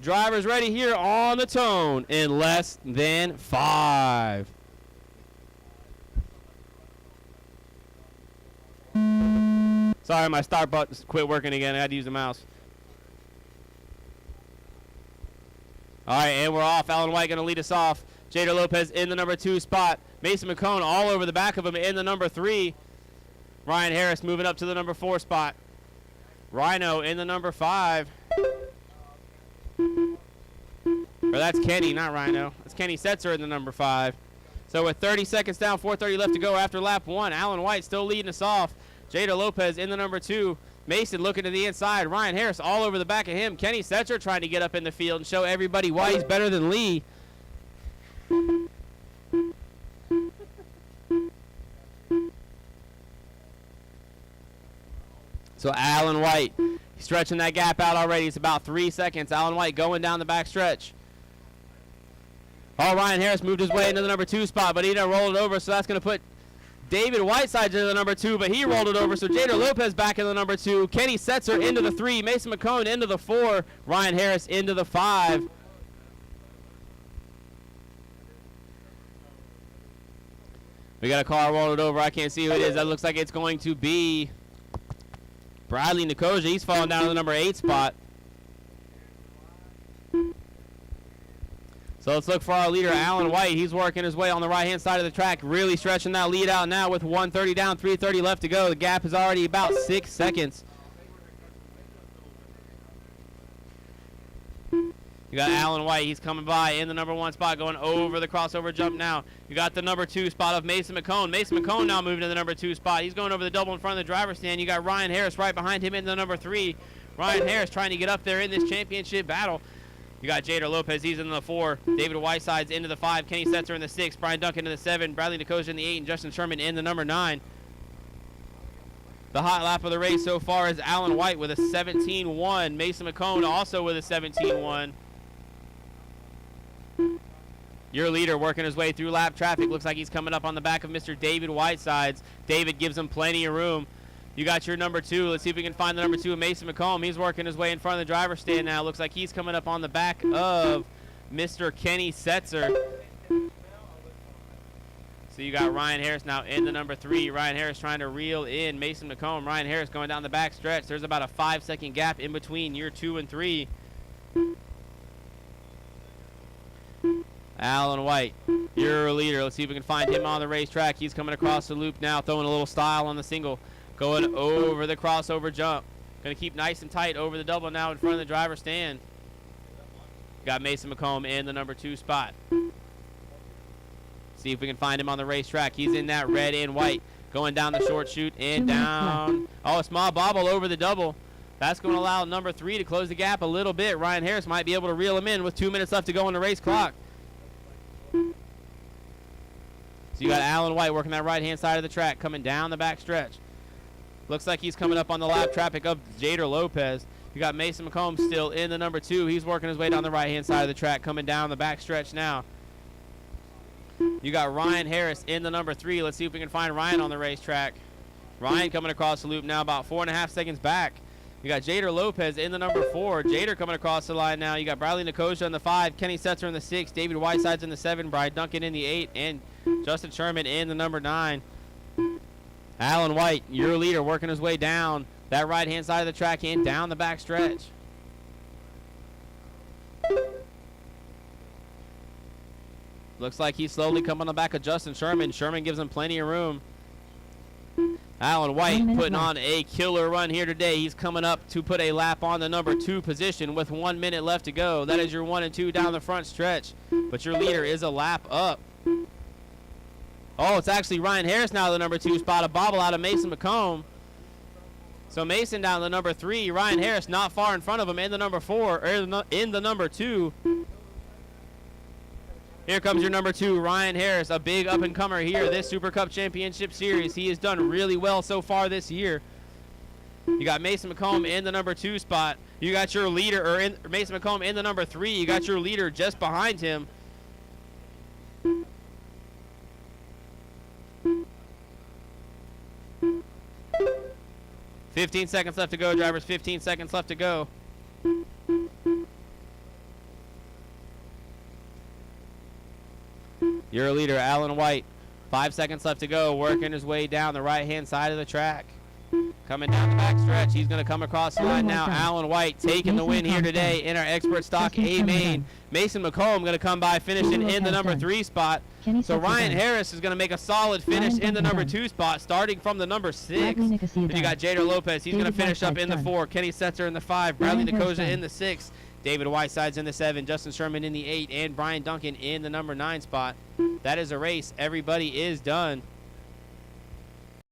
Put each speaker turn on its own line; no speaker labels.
Drivers ready here on the tone in less than 5. Sorry, my start button quit working again. I had to use the mouse. All right, and we're off. Alan Wight going to lead us off. Jader Lopez in the number 2 spot. Mason McComb all over the back of him in the number 3. Ryan Harris moving up to the number 4 spot. Rhino in the number 5. Or that's Kenny, not Rhino. That's Kenny Setzer in the number 5. So with 30 seconds down, 4:30 left to go after lap 1, Alan Wight still leading us off. Jader Lopez in the number 2. Mason looking to the inside. Ryan Harris all over the back of him. Kenny Setzer trying to get up in the field and show everybody why he's better than Lee. So Alan Wight stretching that gap out already. It's about 3 seconds. Alan Wight going down the back stretch. Oh, Ryan Harris moved his way into the number 2 spot, but he didn't roll it over, so that's going to put David Whitesides into the number 2, but he rolled it over. So Jader Lopez back in the number 2. Kenny Setzer into the 3. Mason McComb into the 4. Ryan Harris into the 5. We got a car rolled over. I can't see who it is. That looks like it's going to be Bradley Nicosia. He's falling down to the number 8 spot. So let's look for our leader, Alan Wight. He's working his way on the right-hand side of the track, really stretching that lead out now with 1:30 down, 3:30 left to go. The gap is already about 6 seconds. You got Alan Wight. He's coming by in the number 1 spot, going over the crossover jump now. You got the number 2 spot of Mason McComb. Mason McComb now moving to the number 2 spot. He's going over the double in front of the driver's stand. You got Ryan Harris right behind him in the number 3. Ryan Harris trying to get up there in this championship battle. You got Jader Lopez, he's in the 4. David Whitesides into the 5. Kenny Setzer in the 6. Bryan Duncan in the 7. Bradley Nicosia in the 8. And Justin Sherman in the number 9. The hot lap of the race so far is Alan Wight with a 17.1. Mason McComb also with a 17.1. Your leader working his way through lap traffic. Looks like he's coming up on the back of Mr. David Whitesides. David gives him plenty of room. You got your number 2. Let's see if we can find the number 2, Mason McComb. He's working his way in front of the driver's stand now. Looks like he's coming up on the back of Mr. Kenny Setzer. So you got Ryan Harris now in the number 3. Ryan Harris trying to reel in Mason McComb. Ryan Harris going down the back stretch. There's about a 5-second gap in between year 2 and 3. Alan Wight, your leader. Let's see if we can find him on the racetrack. He's coming across the loop now, throwing a little style on the single. Going over the crossover jump. Going to keep nice and tight over the double now in front of the driver's stand. Got Mason McComb in the number 2 spot. See if we can find him on the racetrack. He's in that red and white. Going down the short chute and down. Oh, a small bobble over the double. That's going to allow number 3 to close the gap a little bit. Ryan Harris might be able to reel him in with 2 minutes left to go on the race clock. So you got Alan Wight working that right-hand side of the track, coming down the back stretch. Looks like he's coming up on the lap traffic of Jader Lopez. You got Mason McComb still in the number 2. He's working his way down the right-hand side of the track, coming down the back stretch now. You got Ryan Harris in the number 3. Let's see if we can find Ryan on the racetrack. Ryan coming across the loop now, about 4.5 seconds back. You got Jader Lopez in the number 4. Jader coming across the line now. You got Bradley Nicosia in the 5. Kenny Setzer in the 6. David Whitesides in the 7. Bryan Duncan in the 8. And Justin Sherman in the number 9. Alan Wight, your leader, working his way down that right-hand side of the track and down the back stretch. Looks like he's slowly coming on the back of Justin Sherman. Sherman gives him plenty of room. Alan Wight putting on a killer run here today. He's coming up to put a lap on the number 2 position with 1 minute left to go. That is your 1 and 2 down the front stretch. But your leader is a lap up. Oh, it's actually Ryan Harris now the number 2 spot. A bobble out of Mason McComb. So Mason down the number 3. Ryan Harris not far in front of him in the number 4, or in the number 2. Here comes your number 2, Ryan Harris, a big up-and-comer here this Super Cup Championship Series. He has done really well so far this year. You got Mason McComb in the number 2 spot. You got your leader, or Mason McComb in the number 3. You got your leader just behind him. 15 seconds left to go, drivers. 15 seconds left to go. Your leader, Alan Wight. 5 seconds left to go, working his way down the right-hand side of the track. Coming down the back stretch, he's going to come across the line now. Alan Wight taking the win here today in our Expert Stock A main. Mason McComb going to come by, finishing in the number 3 spot. So Ryan Harris is going to make a solid finish in the number 2 spot, starting from the number 6. Then you got Jader Lopez. He's going to finish up in the 4. Kenny Setzer in the 5. Bradley Nicosia in the 6. David Whitesides in the 7. Justin Sherman in the 8. And Bryan Duncan in the number 9 spot. That is a race. Everybody is done.